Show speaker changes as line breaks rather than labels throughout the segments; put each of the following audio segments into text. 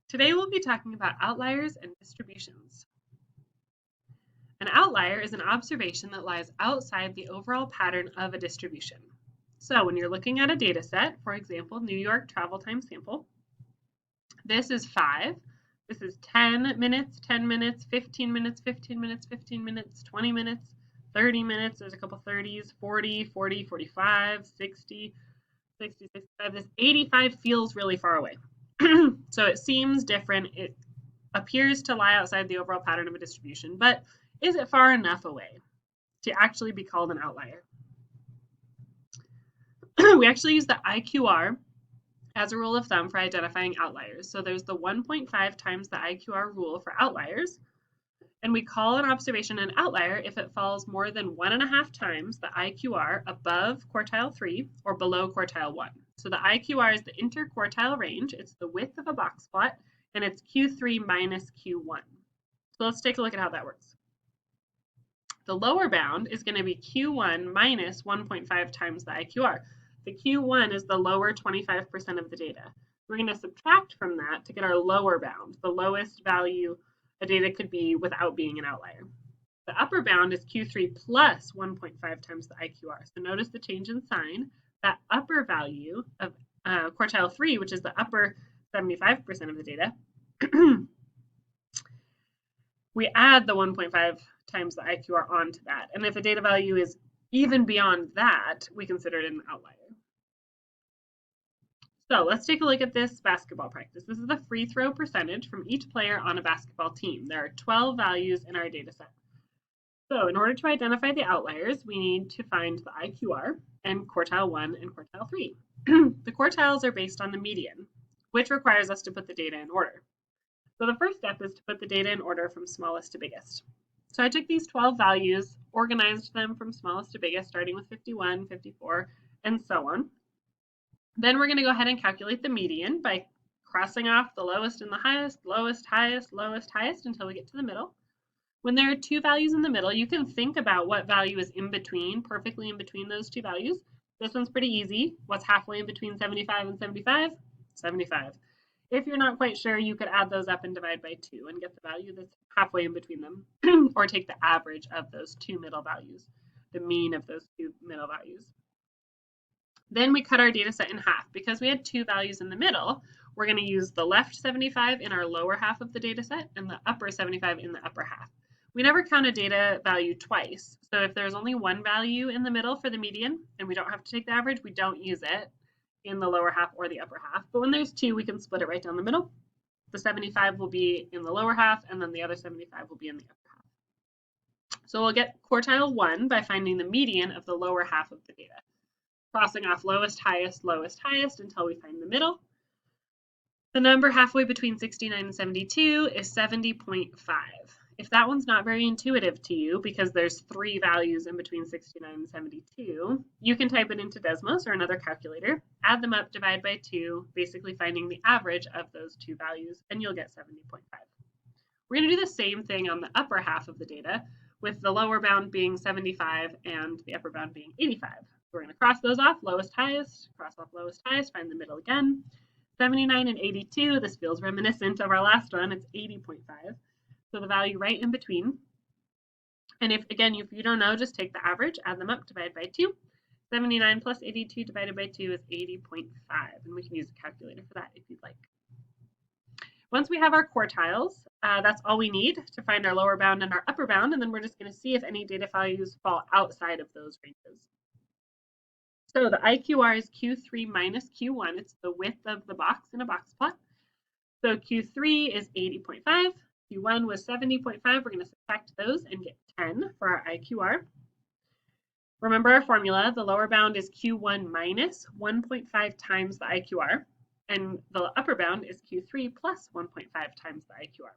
Today we'll be talking about outliers and distributions. An outlier is an observation that lies outside the overall pattern of a distribution. So when you're looking at a data set, for example, New York travel time sample, this is 5. This is 10 minutes, 10 minutes, 15 minutes, 15 minutes, 15 minutes, 20 minutes, 30 minutes. There's a couple 30s, 40, 40, 45, 60, 60, 65. This 85 feels really far away. So it seems different. It appears to lie outside the overall pattern of a distribution, but is it far enough away to actually be called an outlier? We actually use the IQR as a rule of thumb for identifying outliers. So there's the 1.5 times the IQR rule for outliers, and we call an observation an outlier if it falls more than 1.5 times the IQR above quartile 3 or below quartile 1. So the IQR is the interquartile range. It's the width of a box plot, and it's Q3 minus Q1. So let's take a look at how that works. The lower bound is going to be Q1 minus 1.5 times the IQR. The Q1 is the lower 25% of the data. We're going to subtract from that to get our lower bound, the lowest value a data could be without being an outlier. The upper bound is Q3 plus 1.5 times the IQR. So notice the change in sign. That upper value of quartile 3, which is the upper 75% of the data, we add the 1.5 times the IQR onto that. And if a data value is even beyond that, we consider it an outlier. So let's take a look at this basketball practice. This is the free throw percentage from each player on a basketball team. There are 12 values in our data set. So in order to identify the outliers, we need to find the IQR and quartile 1 and quartile 3. The quartiles are based on the median, which requires us to put the data in order. So the first step is to put the data in order from smallest to biggest. So I took these 12 values, organized them from smallest to biggest, starting with 51, 54, and so on. Then we're going to go ahead and calculate the median by crossing off the lowest and the highest, lowest, highest, lowest, highest until we get to the middle. When there are two values in the middle, you can think about what value is in between, perfectly in between those two values. This one's pretty easy. What's halfway in between 75 and 75? 75. If you're not quite sure, you could add those up and divide by 2 and get the value that's halfway in between them, or take the average of those two middle values, the mean of those two middle values. Then we cut our data set in half. Because we had two values in the middle, we're going to use the left 75 in our lower half of the data set and the upper 75 in the upper half. We never count a data value twice. So if there's only one value in the middle for the median and we don't have to take the average, we don't use it in the lower half or the upper half. But when there's two, we can split it right down the middle. The 75 will be in the lower half, and then the other 75 will be in the upper half. So we'll get quartile 1 by finding the median of the lower half of the data, crossing off lowest, highest until we find the middle. The number halfway between 69 and 72 is 70.5. If that one's not very intuitive to you because there's three values in between 69 and 72, you can type it into Desmos or another calculator, add them up, divide by 2, basically finding the average of those two values, and you'll get 70.5. We're going to do the same thing on the upper half of the data, with the lower bound being 75 and the upper bound being 85. We're going to cross those off, lowest, highest, cross off lowest, highest, find the middle again. 79 and 82, this feels reminiscent of our last one, it's 80.5. So the value right in between. And if you don't know, just take the average, add them up, divide by 2. 79 plus 82 divided by 2 is 80.5, and we can use a calculator for that if you'd like. Once we have our quartiles, that's all we need to find our lower bound and our upper bound, and then we're just going to see if any data values fall outside of those ranges. So the IQR is Q3 minus Q1. It's the width of the box in a box plot. So Q3 is 80.5. Q1 was 70.5. We're going to subtract those and get 10 for our IQR. Remember our formula. The lower bound is Q1 minus 1.5 times the IQR, and the upper bound is Q3 plus 1.5 times the IQR.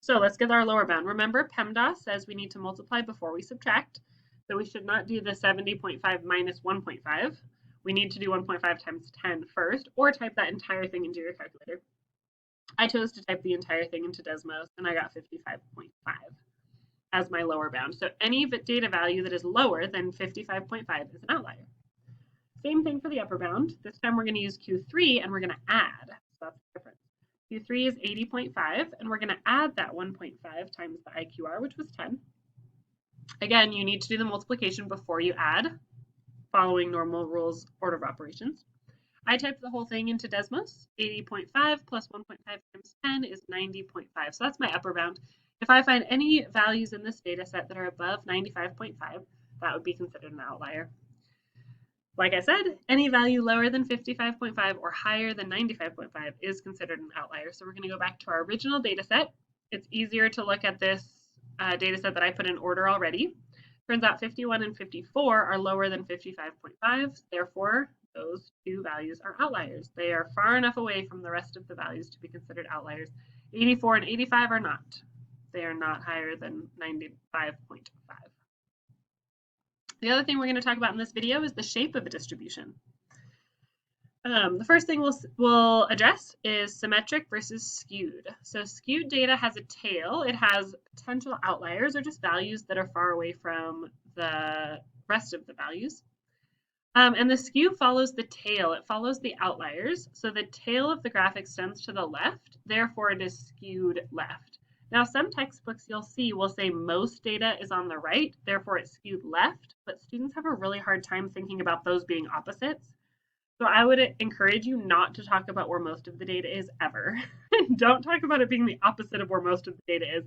So let's get our lower bound. Remember, PEMDAS says we need to multiply before we subtract. So we should not do the 70.5 minus 1.5. We need to do 1.5 times 10 first, or type that entire thing into your calculator. I chose to type the entire thing into Desmos, and I got 55.5 as my lower bound. So any data value that is lower than 55.5 is an outlier. Same thing for the upper bound. This time we're going to use Q3, and we're going to add. So that's the difference. Q3 is 80.5, and we're going to add that 1.5 times the IQR, which was 10. Again, you need to do the multiplication before you add, following normal rules order of operations. I typed the whole thing into Desmos. 80.5 plus 1.5 times 10 is 90.5. So that's my upper bound. If I find any values in this data set that are above 95.5, that would be considered an outlier. Like I said, any value lower than 55.5 or higher than 95.5 is considered an outlier. So we're going to go back to our original data set. It's easier to look at this data set that I put in order already. Turns out 51 and 54 are lower than 55.5. Therefore, those two values are outliers. They are far enough away from the rest of the values to be considered outliers. 84 and 85 are not. They are not higher than 95.5. The other thing we're going to talk about in this video is the shape of a distribution. The first thing we'll address is symmetric versus skewed. So skewed data has a tail. It has potential outliers, or just values that are far away from the rest of the values. And the skew follows the tail. It follows the outliers. So the tail of the graph extends to the left. Therefore, it is skewed left. Now, some textbooks you'll see will say most data is on the right. Therefore, it's skewed left. But students have a really hard time thinking about those being opposites. So I would encourage you not to talk about where most of the data is ever. Don't talk about it being the opposite of where most of the data is.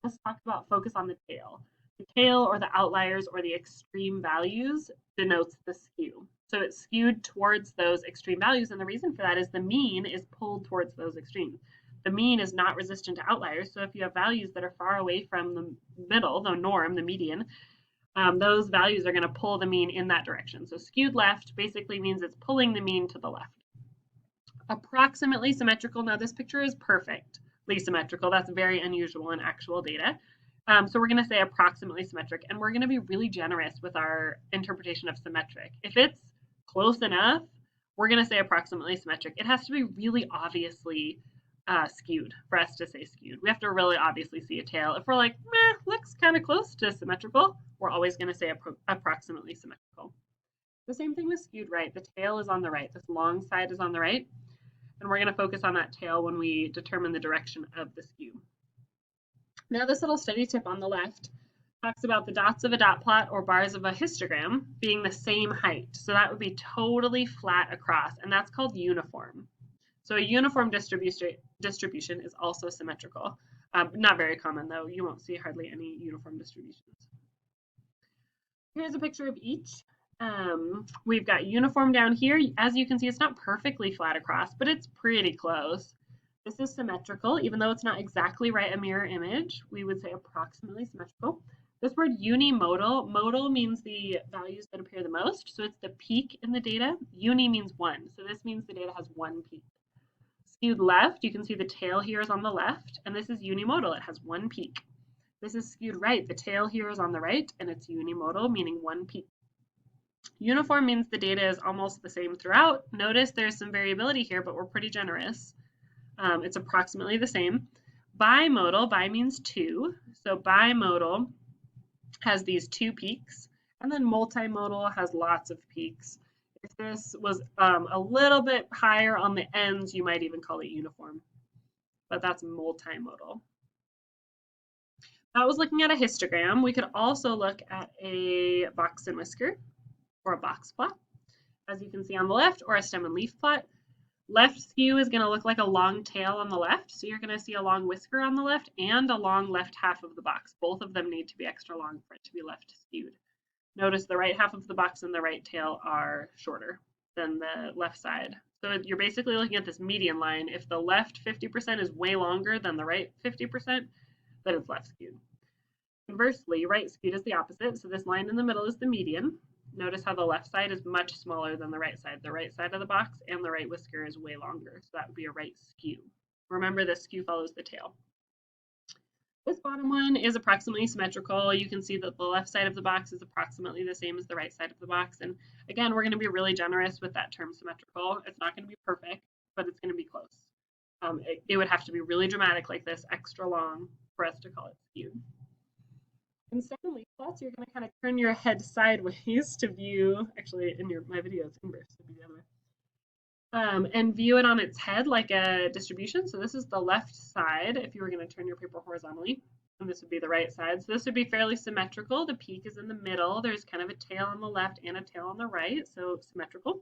Just focus on the tail. The tail or the outliers or the extreme values denotes the skew. So it's skewed towards those extreme values. And the reason for that is the mean is pulled towards those extremes. The mean is not resistant to outliers. So if you have values that are far away from the middle, the norm, the median, those values are going to pull the mean in that direction. So skewed left basically means it's pulling the mean to the left. Approximately symmetrical. Now this picture is perfectly symmetrical. That's very unusual in actual data. So we're going to say approximately symmetric, and we're going to be really generous with our interpretation of symmetric. If it's close enough, we're going to say approximately symmetric. It has to be really obviously skewed for us to say skewed. We have to really obviously see a tail. If we're like, meh, looks kind of close to symmetrical, we're always going to say approximately symmetrical. The same thing with skewed right. The tail is on the right. This long side is on the right. And we're going to focus on that tail when we determine the direction of the skew. Now this little study tip on the left talks about the dots of a dot plot or bars of a histogram being the same height. So that would be totally flat across, and that's called uniform. So a uniform distribution is also symmetrical. Not very common though. You won't see hardly any uniform distributions. Here's a picture of each. We've got uniform down here. As you can see, it's not perfectly flat across, but it's pretty close. This is symmetrical, even though it's not exactly right a mirror image. We would say approximately symmetrical. This word unimodal, modal means the values that appear the most. So it's the peak in the data. Uni means one. So this means the data has one peak. Skewed left, you can see the tail here is on the left, and this is unimodal. It has one peak. This is skewed right. The tail here is on the right, and it's unimodal, meaning one peak. Uniform means the data is almost the same throughout. Notice there's some variability here, but we're pretty generous. It's approximately the same. Bimodal, bi means two. So bimodal has these two peaks, and then multimodal has lots of peaks. If this was a little bit higher on the ends, you might even call it uniform, but that's multimodal. That was looking at a histogram. We could also look at a box and whisker or a box plot, as you can see on the left, or a stem and leaf plot. Left skew is going to look like a long tail on the left, so you're going to see a long whisker on the left and a long left half of the box. Both of them need to be extra long for it to be left skewed. Notice the right half of the box and the right tail are shorter than the left side. So you're basically looking at this median line. If the left 50% is way longer than the right 50%, then it's left skewed. Conversely, right skewed is the opposite. So this line in the middle is the median. Notice how the left side is much smaller than the right side. The right side of the box and the right whisker is way longer. So that would be a right skew. Remember, the skew follows the tail. This bottom one is approximately symmetrical. You can see that the left side of the box is approximately the same as the right side of the box. And again, we're going to be really generous with that term symmetrical. It's not going to be perfect, but it's going to be close. It would have to be really dramatic like this, extra long, for us to call it skewed. In stem and leaf plots, you're going to kind of turn your head sideways to view, actually in my video it's inverse, it'd be the other way. and view it on its head like a distribution. So this is the left side if you were going to turn your paper horizontally, and this would be the right side. So this would be fairly symmetrical. The peak is in the middle. There's kind of a tail on the left and a tail on the right, so symmetrical.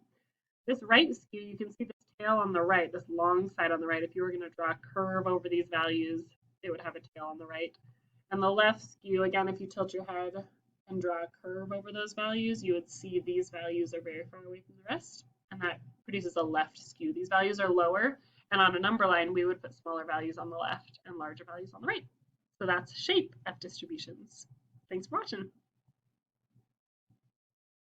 This right skew, you can see this tail on the right, this long side on the right. If you were going to draw a curve over these values, it would have a tail on the right. And the left skew, again, if you tilt your head and draw a curve over those values, you would see these values are very far away from the rest, and that produces a left skew. These values are lower, and on a number line, we would put smaller values on the left and larger values on the right. So that's shape F distributions. Thanks for watching.